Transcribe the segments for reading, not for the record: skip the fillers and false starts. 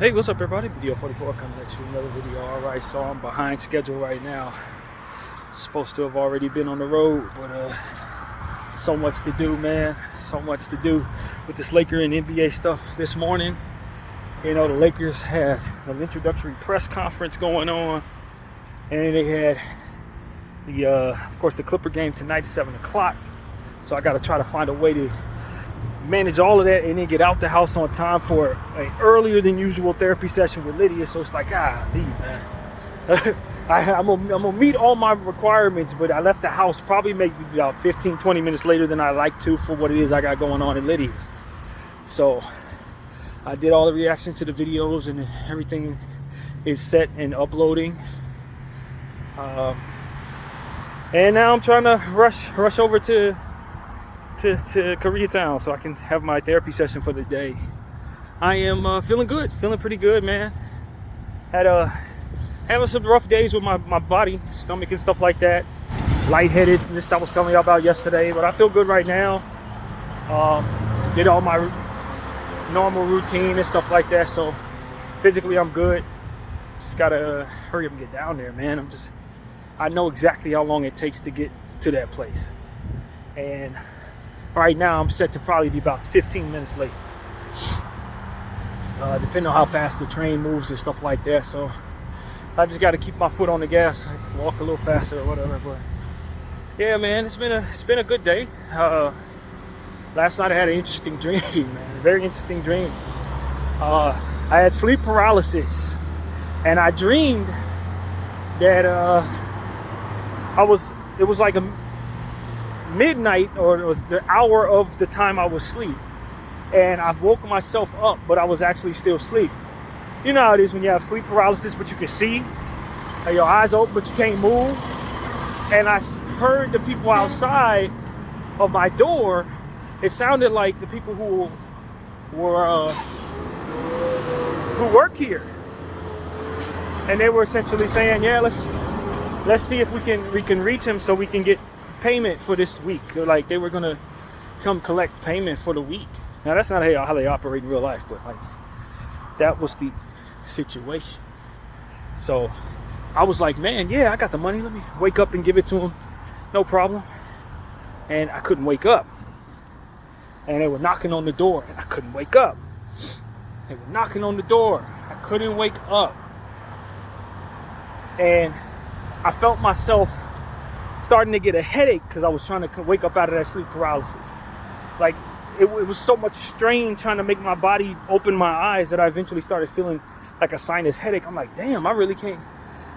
Hey, what's up everybody? Video 44 coming at you another video. Alright, so I'm behind schedule right now. Supposed to have already been on the road, but so much to do, man. So much to do with this Laker and NBA stuff this morning. You know, the Lakers had an introductory press conference going on, and they had the of course the Clipper game tonight at 7 o'clock. So I got to try to find a way to manage all of that and then get out the house on time for an earlier than usual therapy session with Lydia. So it's like, man. I'm gonna meet all my requirements, but I left the house probably maybe about 15-20 minutes later than I like to for what it is I got going on at Lydia's. So I did all the reaction to the videos and everything is set and uploading. And now I'm trying to rush over to Koreatown so I can have my therapy session for the day. I am feeling good, feeling pretty good, man. Having some rough days with my body, stomach and stuff like that. Lightheadedness I was telling you about yesterday, but I feel good right now. Did all my normal routine and stuff like that, so physically I'm good. Just gotta hurry up and get down there, man. I know exactly how long it takes to get to that place, and right now I'm set to probably be about 15 minutes late, depending on how fast the train moves and stuff like that. So I just got to keep my foot on the gas, just walk a little faster or whatever. But yeah, man, it's been a good day. Last night I had an interesting dream, man, a very interesting dream. I had sleep paralysis, and I dreamed that it was like a midnight, or it was the hour of the time I was asleep, and I've woken myself up, but I was actually still asleep. You know how it is when you have sleep paralysis, but you can see, your eyes open, but you can't move. And I heard the people outside of my door. It sounded like the people who work here, and they were essentially saying, "Yeah, let's see if we can reach him so we can get payment for this week." Like they were gonna come collect payment for the week. Now that's not how they operate in real life, but like that was the situation. So I was like, man, yeah, I got the money, let me wake up and give it to him, no problem. And I couldn't wake up, and they were knocking on the door, and I couldn't wake up. They were knocking on the door, I couldn't wake up, and I felt myself starting to get a headache because I was trying to wake up out of that sleep paralysis. Like it was so much strain trying to make my body open my eyes that I eventually started feeling like a sinus headache. I'm like, damn, I really can't.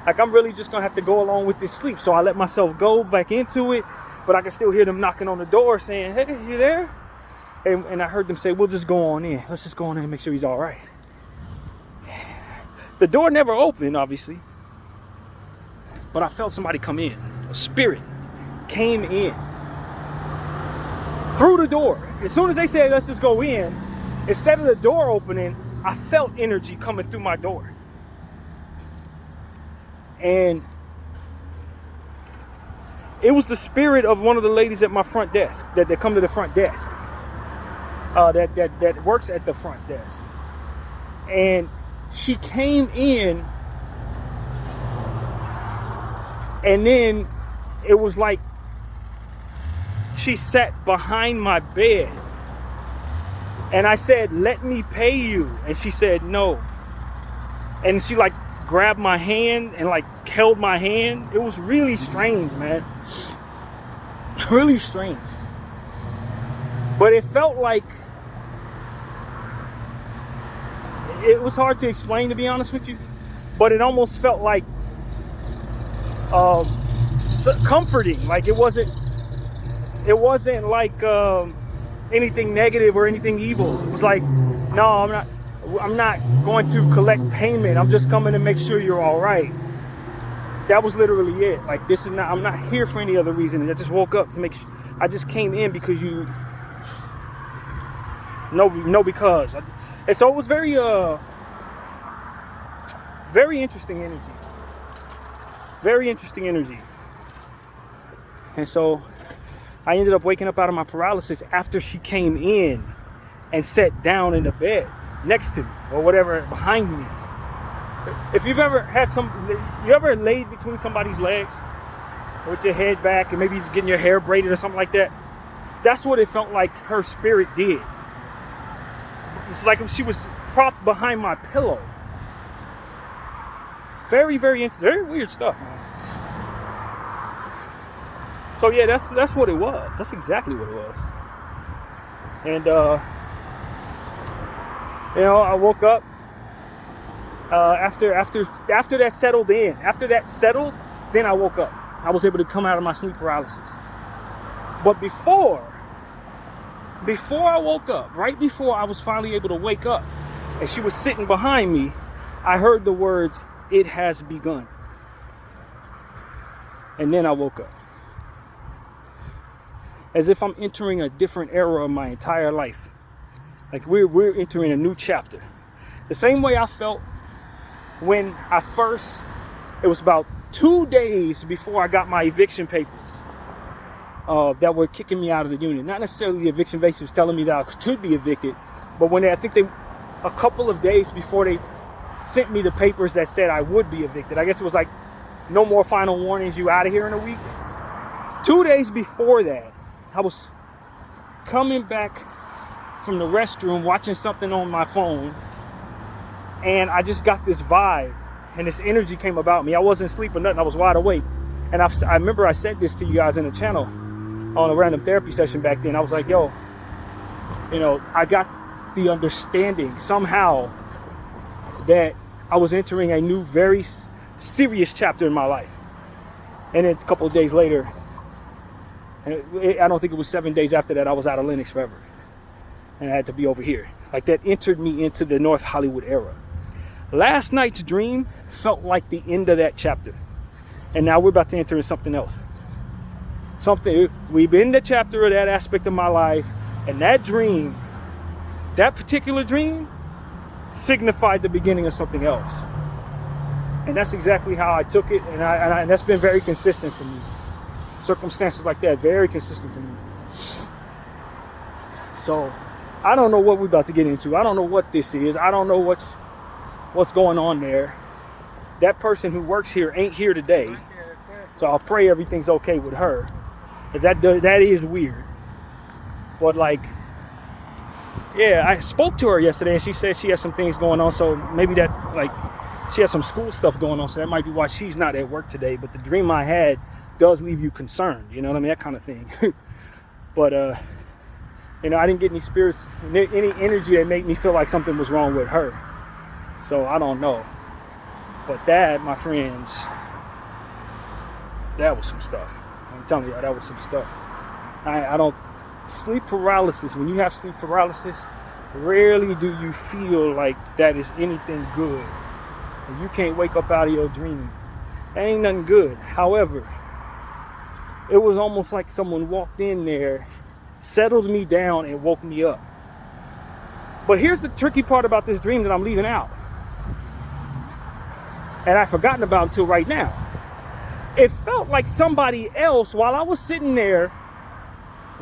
Like I'm really just gonna have to go along with this sleep. So I let myself go back into it, but I can still hear them knocking on the door saying, "Hey, you there?" And I heard them say, "We'll just go on in. Let's just go on in and make sure he's all right." The door never opened, obviously, but I felt somebody come in. A spirit came in through the door. As soon as they said, "Let's just go in," instead of the door opening, I felt energy coming through my door. And it was the spirit of one of the ladies at my front desk that come to the front desk, that works at the front desk. And she came in, and then it was like she sat behind my bed, and I said, "Let me pay you," and she said no, and she like grabbed my hand and like held my hand. It was really strange, man. Really strange. But it felt like, it was hard to explain, to be honest with you, but it almost felt like comforting. Like it wasn't like anything negative or anything evil. It was like, no, I'm not going to collect payment. I'm just coming to make sure you're all right. That was literally it. Like I'm not here for any other reason. I just woke up to make sure. I just came in because because. And so it was very interesting energy. Very interesting energy. And so I ended up waking up out of my paralysis after she came in and sat down in the bed next to me or whatever behind me. If you've ever had you ever laid between somebody's legs with your head back and maybe getting your hair braided or something like that? That's what it felt like her spirit did. It's like if she was propped behind my pillow. Very, very weird stuff, man. So yeah, that's what it was. That's exactly what it was. And I woke up after that settled in. After that settled, then I woke up. I was able to come out of my sleep paralysis. But before I woke up, right before I was finally able to wake up, and she was sitting behind me, I heard the words, "It has begun." And then I woke up. As if I'm entering a different era of my entire life. Like we're entering a new chapter. The same way I felt when it was about 2 days before I got my eviction papers that were kicking me out of the unit. Not necessarily the eviction papers telling me that I could be evicted, but when a couple of days before they sent me the papers that said I would be evicted. I guess it was like, no more final warnings, you out of here in a week. 2 days before that, I was coming back from the restroom, watching something on my phone, and I just got this vibe, and this energy came about me. I wasn't asleep or nothing, I was wide awake. And I remember I said this to you guys in the channel on a random therapy session back then. I was like, yo, I got the understanding somehow that I was entering a new, very serious chapter in my life. And then a couple of days later, I don't think it was 7 days after that, I was out of Lenox forever. And I had to be over here. Like, that entered me into the North Hollywood era. Last night's dream felt like the end of that chapter. And now we're about to enter in something else. We've been in the chapter of that aspect of my life. And that dream, that particular dream, signified the beginning of something else. And that's exactly how I took it. And that's been very consistent for me. Circumstances like that, very consistent to me. So I don't know what we're about to get into. I don't know what this is. I don't know what's going on there. That person who works here ain't here today. So I'll pray everything's okay with her. Because that is weird. But like, yeah, I spoke to her yesterday and she said she has some things going on. So maybe that's like, she has some school stuff going on. So that might be why she's not at work today. But the dream I had does leave you concerned. You know what I mean? That kind of thing. But, I didn't get any spirits, any energy that made me feel like something was wrong with her. So I don't know. But that, my friends, that was some stuff. I'm telling you, that was some stuff. Sleep paralysis, when you have sleep paralysis, rarely do you feel like that is anything good. And you can't wake up out of your dream. That ain't nothing good. However, it was almost like someone walked in there, settled me down, and woke me up. But here's the tricky part about this dream that I'm leaving out. And I've forgotten about until right now. It felt like somebody else, while I was sitting there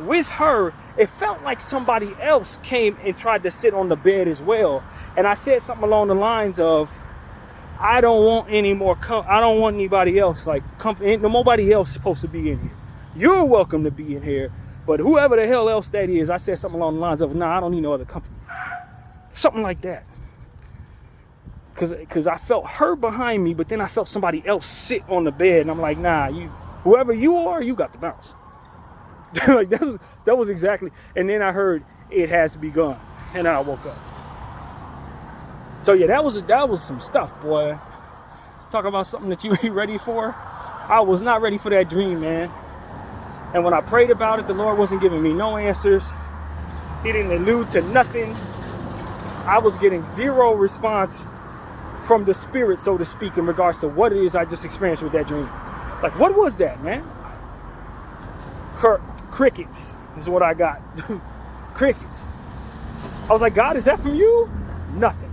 with her, it felt like somebody else came and tried to sit on the bed as well. And I said something along the lines of, I don't want any more, I don't want anybody else, nobody else supposed to be in here. You're welcome to be in here, but whoever the hell else that is, I said something along the lines of, nah, I don't need no other company. Something like that. Because I felt her behind me, but then I felt somebody else sit on the bed, and I'm like, nah, whoever you are, you got to bounce. Like that was exactly. And then I heard it has begun, and then I woke up. So yeah, that was some stuff, boy. Talk about something that you ain't ready for. I was not ready for that dream, man. And when I prayed about it, the Lord wasn't giving me no answers. He didn't allude to nothing. I was getting zero response from the spirit, so to speak, in regards to what it is I just experienced with that dream. Like, what was that, man? Crickets is what I got. Crickets. I was like, God, is that from you? Nothing.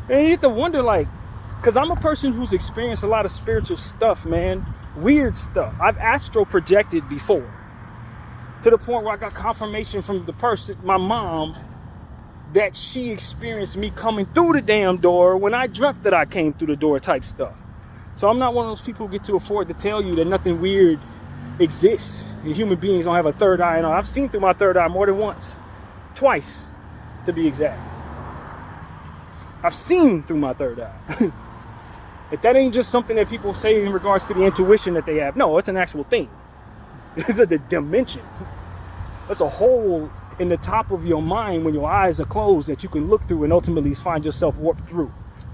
And you have to wonder, like, because I'm a person who's experienced a lot of spiritual stuff, man. Weird stuff. I've astral projected before. to the point where I got confirmation from the person, my mom, that she experienced me coming through the damn door when I dreamt that I came through the door type stuff. So I'm not one of those people who get to afford to tell you that nothing weird exists. Human beings don't have a third eye and all. I've seen through my third eye more than once. Twice, to be exact. I've seen through my third eye. If that ain't just something that people say in regards to the intuition that they have. No, it's an actual thing. It's a dimension. That's a hole in the top of your mind when your eyes are closed that you can look through and ultimately find yourself warped through.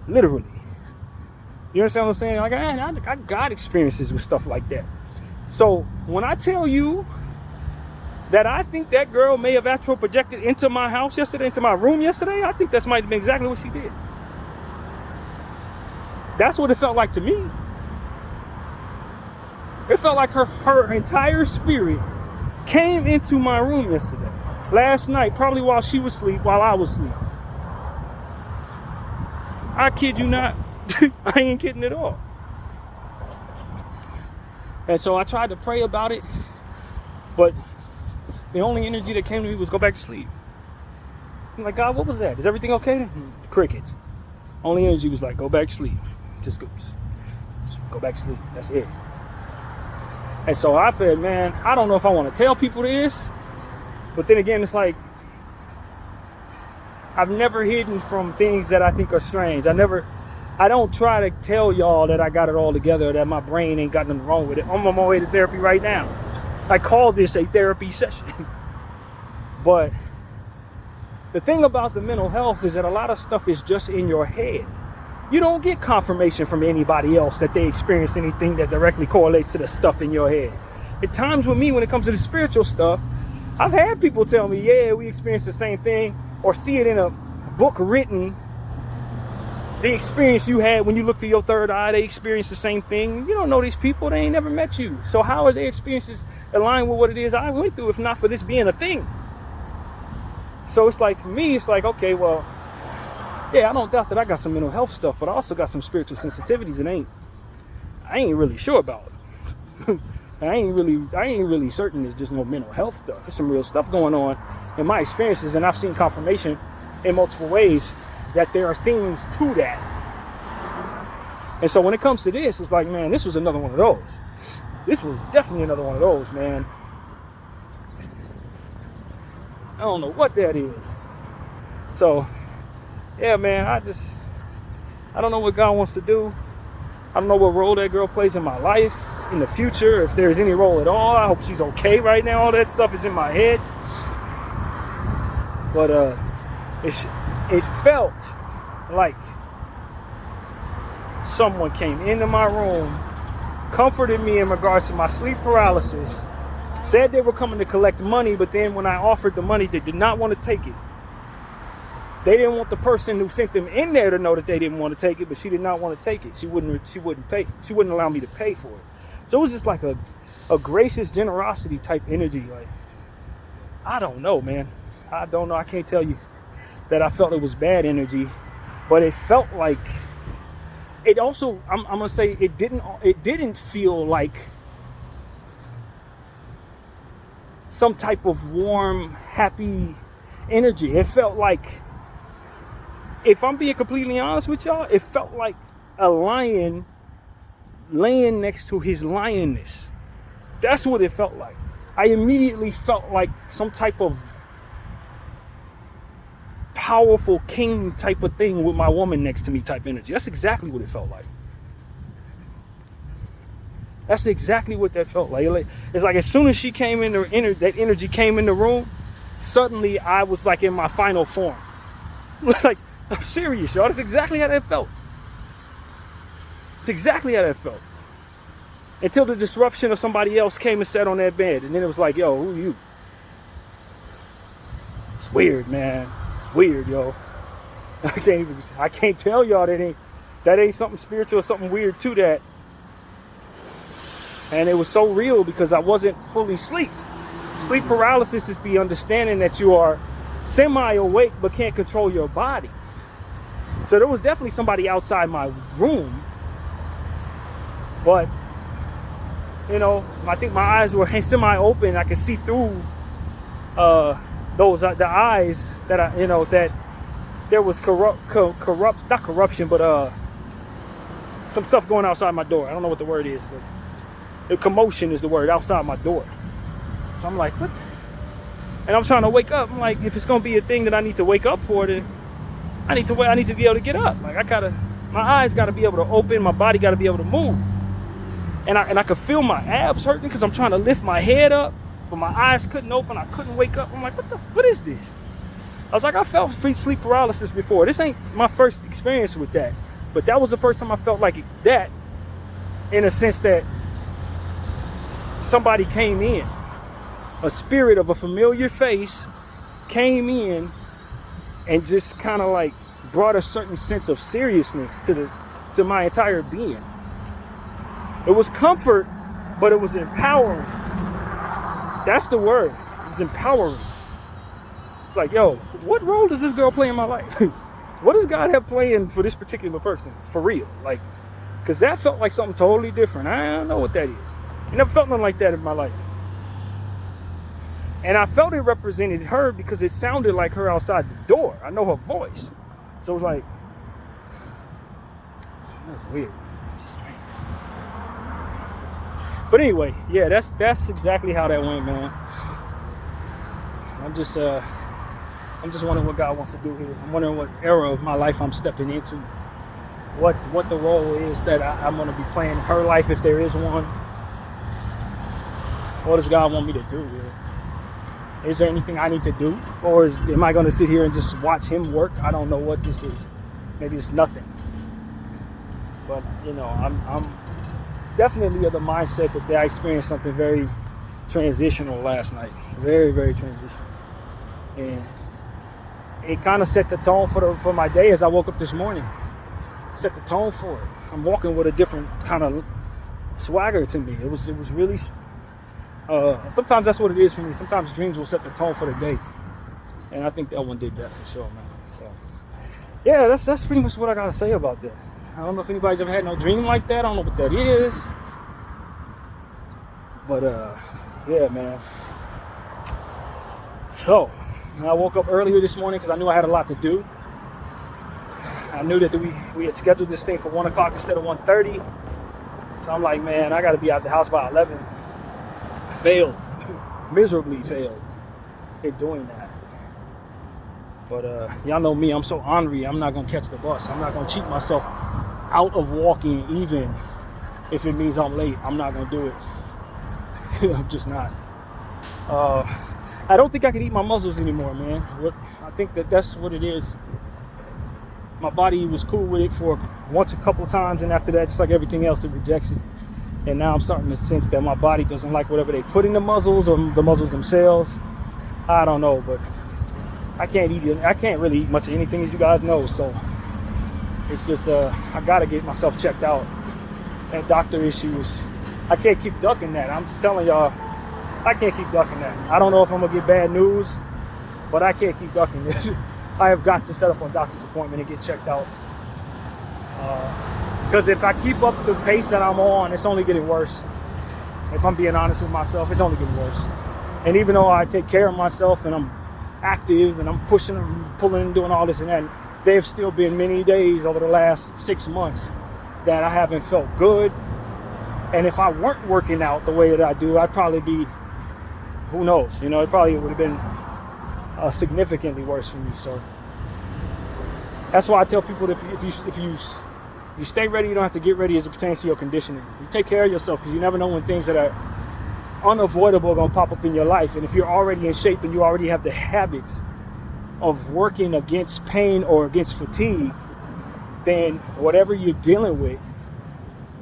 Literally. You understand what I'm saying? Like, I got experiences with stuff like that. So when I tell you that I think that girl may have astral projected into my house yesterday, into my room yesterday, I think that might have been exactly what she did. That's what it felt like to me. It felt like her entire spirit came into my room yesterday. Last night, probably while she was asleep, while I was asleep. I kid you not. I ain't kidding at all. And so I tried to pray about it, but the only energy that came to me was go back to sleep. I'm like, God, what was that? Is everything okay? Crickets. Only energy was like, go back to sleep. Just go back to sleep. That's it. And so I said, man, I don't know if I want to tell people this, but then again, it's like, I've never hidden from things that I think are strange. I don't try to tell y'all that I got it all together, that my brain ain't got nothing wrong with it. I'm on my way to therapy right now. I call this a therapy session. But the thing about the mental health is that a lot of stuff is just in your head. You don't get confirmation from anybody else that they experience anything that directly correlates to the stuff in your head. At times with me, when it comes to the spiritual stuff, I've had people tell me, yeah, we experience the same thing, or see it in a book written. The experience you had when you looked through your third eye, they experienced the same thing. You don't know these people, they ain't never met you. So how are their experiences aligned with what it is I went through, if not for this being a thing? So it's like, for me, it's like, okay, well, yeah, I don't doubt that I got some mental health stuff, but I also got some spiritual sensitivities that I ain't really sure about. I ain't really certain it's just no mental health stuff. There's some real stuff going on in my experiences, and I've seen confirmation in multiple ways that there are things to that. And so when it comes to this, it's like, man, this was another one of those. This was definitely another one of those, man. I don't know what that is. So, yeah, man, I don't know what God wants to do. I don't know what role that girl plays in my life, in the future, if there's any role at all. I hope she's okay right now. All that stuff is in my head. But it felt like someone came into my room, comforted me in regards to my sleep paralysis, said they were coming to collect money, but then when I offered the money, they did not want to take it. They didn't want the person who sent them in there to know that they didn't want to take it, but she did not want to take it. She wouldn't pay. She wouldn't allow me to pay for it. So it was just like a gracious generosity type energy. Like, I don't know, man. I don't know. I can't tell you that I felt it was bad energy, but it felt like it also, I'm gonna say it didn't feel like some type of warm, happy energy. It felt like, if I'm being completely honest with y'all, it felt like a lion laying next to his lioness. That's what it felt like. I immediately felt like some type of powerful king type of thing with my woman next to me type energy. That's exactly what it felt like. That's exactly what that felt like. It's like as soon as she came in, that energy came in the room, suddenly I was like in my final form. Like, I'm serious, y'all. That's exactly how that felt. It's exactly how that felt. Until the disruption of somebody else came and sat on that bed. And then it was like, yo, who are you? It's weird, man. It's weird, yo. I can't tell y'all that ain't something spiritual or something weird to that. And it was so real because I wasn't fully asleep. Sleep paralysis is the understanding that you are semi-awake but can't control your body. So there was definitely somebody outside my room. But, you know, I think my eyes were semi-open. I could see through those the eyes that I, that there was not corruption, but some stuff going outside my door. I don't know what the word is, but the commotion is the word outside my door. So I'm like, what? And I'm trying to wake up. I'm like, if it's gonna be a thing that I need to wake up for, then I need to wait. I need to be able to get up. Like my eyes gotta be able to open. My body gotta be able to move. And I could feel my abs hurting because I'm trying to lift my head up, but my eyes couldn't open. I couldn't wake up. I'm like, what is this? I was like, I felt sleep paralysis before. This ain't my first experience with that. But that was the first time I felt like that, in a sense that somebody came in. A spirit of a familiar face came in and just kind of like brought a certain sense of seriousness to my entire being. It was comfort, but it was empowering. That's the word. It was empowering. It's like, yo, what role does this girl play in my life? What does God have playing for this particular person? For real. Like, because that felt like something totally different. I don't know what that is. I never felt nothing like that in my life. And I felt it represented her because it sounded like her outside the door. I know her voice. So it was like, that's weird. That's strange. But anyway, yeah, that's exactly how that went, man. I'm just wondering what God wants to do here. I'm wondering what era of my life I'm stepping into. What the role is that I'm going to be playing in her life, if there is one. What does God want me to do here? Is there anything I need to do? Or am I going to sit here and just watch him work? I don't know what this is. Maybe it's nothing. But, I'm definitely of the mindset that I experienced something very transitional last night. Very, very transitional. And it kind of set the tone for my day as I woke up this morning. Set the tone for it. I'm walking with a different kind of swagger to me. It was really... sometimes that's what it is for me. Sometimes dreams will set the tone for the day. And I think that one did that for sure, man. So, yeah, that's pretty much what I got to say about that. I don't know if anybody's ever had no dream like that. I don't know what that is. But, yeah, man. So, I woke up earlier this morning because I knew I had a lot to do. I knew that we had scheduled this thing for 1 o'clock instead of 1:30. So I'm like, man, I got to be out the house by 11. I failed. Miserably failed in doing that. But y'all know me, I'm so ornery, I'm not going to catch the bus. I'm not going to cheat myself out of walking, even if it means I'm late. I'm not going to do it. I'm just not. I don't think I can eat my mussels anymore, man. I think that's what it is. My body was cool with it for a couple of times, and after that, just like everything else, it rejects it. And now I'm starting to sense that my body doesn't like whatever they put in the mussels or the mussels themselves. I don't know, but I can't really eat much of anything, as you guys know. So it's just I gotta get myself checked out. That doctor issue is, I can't keep ducking that. I'm just telling y'all, I can't keep ducking that. I don't know if I'm gonna get bad news, but I can't keep ducking this. I have got to set up a doctor's appointment and get checked out. Because if I keep up the pace that I'm on, it's only getting worse. If I'm being honest with myself, it's only getting worse. And even though I take care of myself and I'm active and I'm pushing and pulling and doing all this and that, there have still been many days over the last 6 months that I haven't felt good. And if I weren't working out the way that I do, I'd probably be, who knows, it probably would have been significantly worse for me. So that's why I tell people that if you stay ready, you don't have to get ready as it pertains to your conditioning. You take care of yourself, because you never know when things that are unavoidable are going to pop up in your life. And if you're already in shape and you already have the habits of working against pain or against fatigue, then whatever you're dealing with,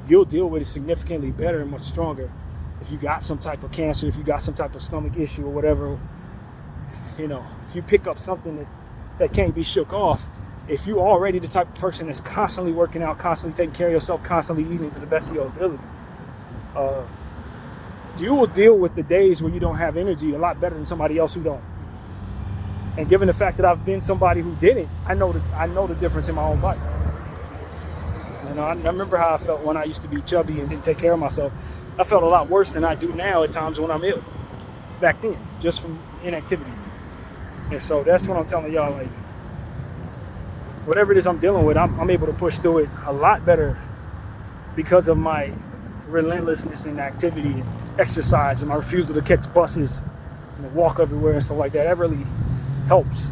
you'll deal with it significantly better and much stronger. If you got some type of cancer, if you got some type of stomach issue or whatever, if you pick up something that can't be shook off, if you're already the type of person that's constantly working out, constantly taking care of yourself, constantly eating to the best of your ability, you will deal with the days where you don't have energy a lot better than somebody else who don't. And given the fact that I've been somebody who didn't, I know the difference in my own body. I remember how I felt when I used to be chubby and didn't take care of myself. I felt a lot worse than I do now at times when I'm ill. back then, just from inactivity. And so that's what I'm telling y'all, like, whatever it is I'm dealing with, I'm able to push through it a lot better because of my relentlessness in activity and exercise and my refusal to catch buses and walk everywhere and stuff like that. That really helps.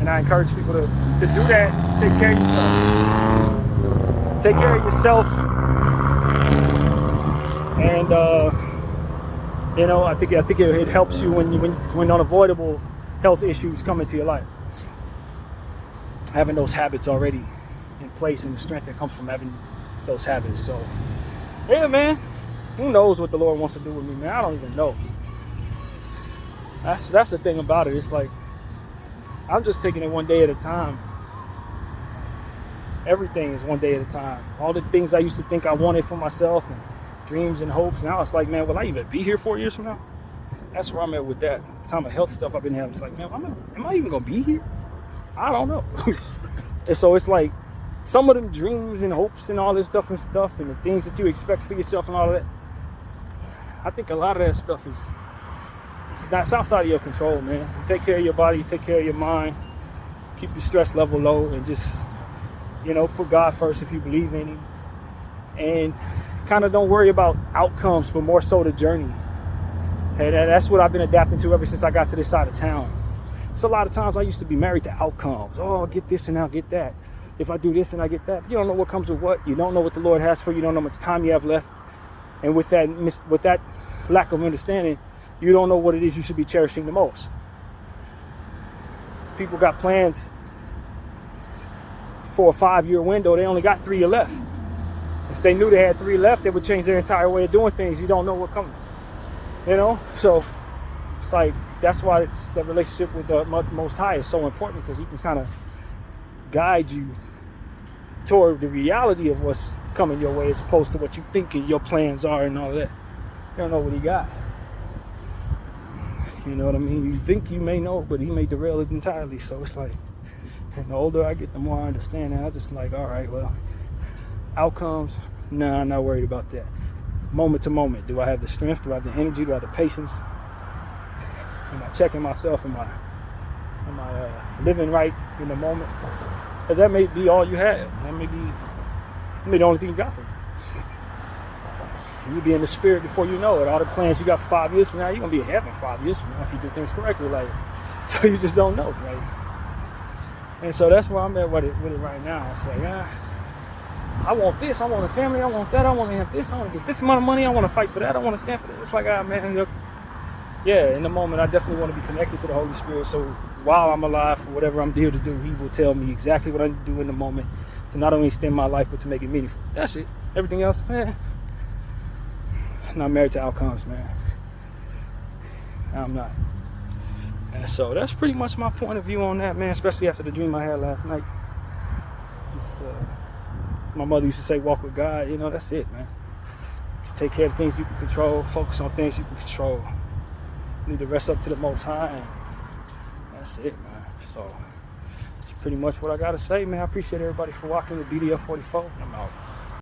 And I encourage people to do that. Take care of yourself. Take care of yourself. And you know, I think it helps you when unavoidable health issues come into your life. Having those habits already in place and the strength that comes from having those habits. So yeah, man, who knows what the Lord wants to do with me, man? I don't even know. That's the thing about it. It's like I'm just taking it one day at a time. Everything is one day at a time. All the things I used to think I wanted for myself and dreams and hopes, now it's like, man, will I even be here 4 years from now? That's where I'm at with that. Some of the health stuff I've been having. It's like, man, am I even gonna be here? I don't know. And so it's like some of them dreams and hopes and all this stuff and the things that you expect for yourself and all of that. I think a lot of that stuff it's outside of your control, man. You take care of your body, you take care of your mind, keep your stress level low, and just, you know, put God first if you believe in Him. And kind of don't worry about outcomes, but more so the journey. And that's what I've been adapting to ever since I got to this side of town. So a lot of times I used to be married to outcomes. Oh, I'll get this and I'll get that. If I do this and I get that. But you don't know what comes with what. You don't know what the Lord has for you. You don't know how much time you have left. And with that lack of understanding, you don't know what it is you should be cherishing the most. People got plans for a 5-year window. They only got 3 years left. If they knew they had 3 left, they would change their entire way of doing things. You don't know what comes. You know? So it's like, that's why the relationship with the Most High is so important, because He can kind of guide you toward the reality of what's coming your way, as opposed to what you think your plans are and all of that. You don't know what He got. You know what I mean? You think you may know, but He may derail it entirely. So it's like, and the older I get, the more I understand. And I just like, all right, well, outcomes, nah, I'm not worried about that. Moment to moment, do I have the strength? Do I have the energy? Do I have the patience? Am I checking myself? Am I living right in the moment? Because that may be all you have. That may be the only thing you got for you. You'll be in the spirit before you know it. All the plans you got 5 years from now, you're going to be in heaven 5 years from now if you do things correctly. Like, so you just don't know, right? And so that's where I'm at with it right now. It's like, I want this, I want a family, I want that, I want to have this, I want to get this amount of money, I want to fight for that, I want to stand for that. It's like, man, look, yeah, in the moment, I definitely want to be connected to the Holy Spirit. So while I'm alive, for whatever I'm here to do, He will tell me exactly what I need to do in the moment to not only extend my life, but to make it meaningful. That's it. Everything else, I'm not married to outcomes, man. I'm not. And so that's pretty much my point of view on that, man, especially after the dream I had last night. Just, my mother used to say, walk with God. You know, that's it, man. Just take care of things you can control, focus on things you can control. You need to rest up to the Most High, and that's it, man. So that's pretty much what I got to say, man. I appreciate everybody for watching the BDF 44. I'm out.